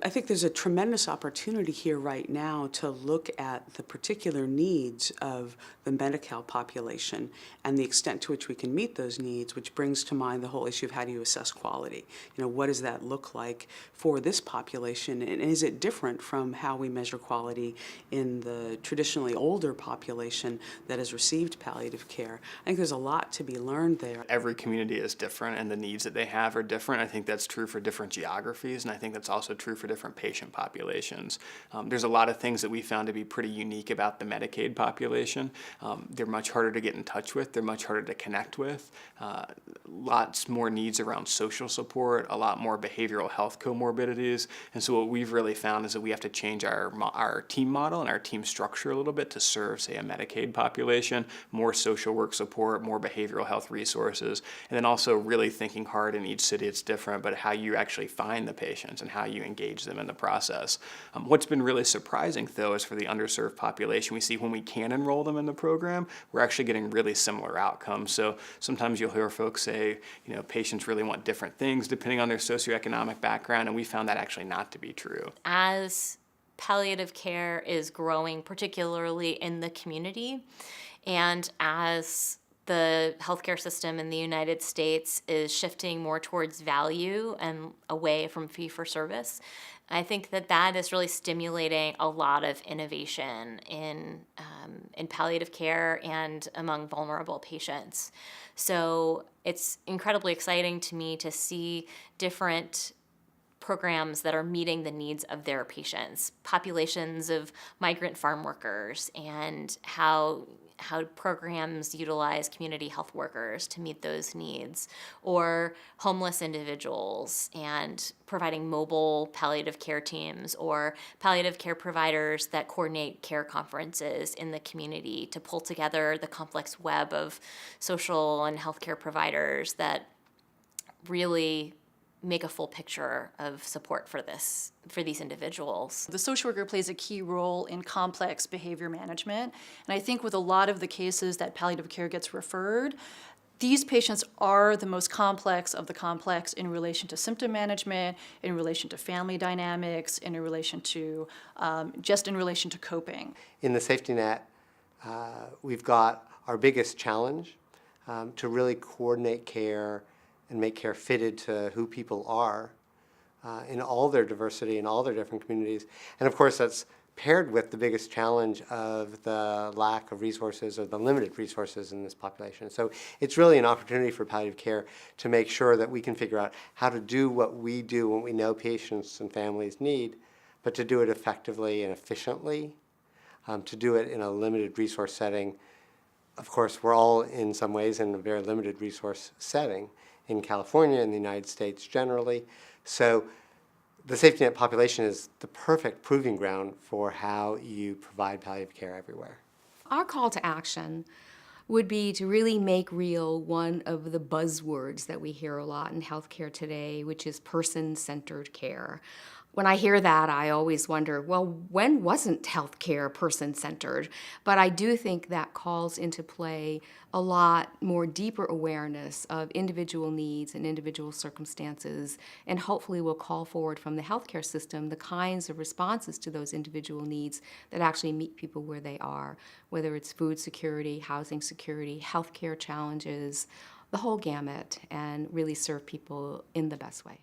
I think there's a tremendous opportunity here right now to look at the particular needs of the Medi-Cal population and the extent to which we can meet those needs, which brings to mind the whole issue of how do you assess quality. What does that look like for this population, and is it different from how we measure quality in the traditionally older population that has received palliative care? I think there's a lot to be learned there. Every community is different and the needs that they have are different. I think that's true for different geographies, and I think that's also true for different patient populations. There's a lot of things that we found to be pretty unique about the Medicaid population. They're much harder to get in touch with, they're much harder to connect with, lots more needs around social support, a lot more behavioral health comorbidities, and so what we've really found is that we have to change our team model and our team structure a little bit to serve, say, a Medicaid population, more social work support, more behavioral health resources, and then also really thinking hard. In each city it's different, but how you actually find the patients and how you engage them in the process. What's been really surprising, though, is for the underserved population, we see when we can enroll them in the program, we're actually getting really similar outcomes. So sometimes you'll hear folks say, patients really want different things depending on their socioeconomic background, and we found that actually not to be true. As palliative care is growing, particularly in the community, and as the healthcare system in the United States is shifting more towards value and away from fee-for-service, I think that is really stimulating a lot of innovation in palliative care and among vulnerable patients. So it's incredibly exciting to me to see different programs that are meeting the needs of their patients, populations of migrant farm workers, and how programs utilize community health workers to meet those needs, or homeless individuals and providing mobile palliative care teams, or palliative care providers that coordinate care conferences in the community to pull together the complex web of social and healthcare providers that really make a full picture of support for these individuals. The social worker plays a key role in complex behavior management, and I think with a lot of the cases that palliative care gets referred, these patients are the most complex of the complex in relation to symptom management, in relation to family dynamics, in relation to in relation to coping. In the safety net, we've got our biggest challenge to really coordinate care and make care fitted to who people are in all their diversity in all their different communities. And of course that's paired with the biggest challenge of the lack of resources or the limited resources in this population. So it's really an opportunity for palliative care to make sure that we can figure out how to do what we do when we know patients and families need, but to do it effectively and efficiently, to do it in a limited resource setting. Of course, we're all in some ways in a very limited resource setting in California, in the United States generally. So the safety net population is the perfect proving ground for how you provide palliative care everywhere. Our call to action would be to really make real one of the buzzwords that we hear a lot in healthcare today, which is person-centered care. When I hear that, I always wonder, well, when wasn't healthcare person-centered? But I do think that calls into play a lot more deeper awareness of individual needs and individual circumstances, and hopefully will call forward from the healthcare system the kinds of responses to those individual needs that actually meet people where they are, whether it's food security, housing security, healthcare challenges, the whole gamut, and really serve people in the best way.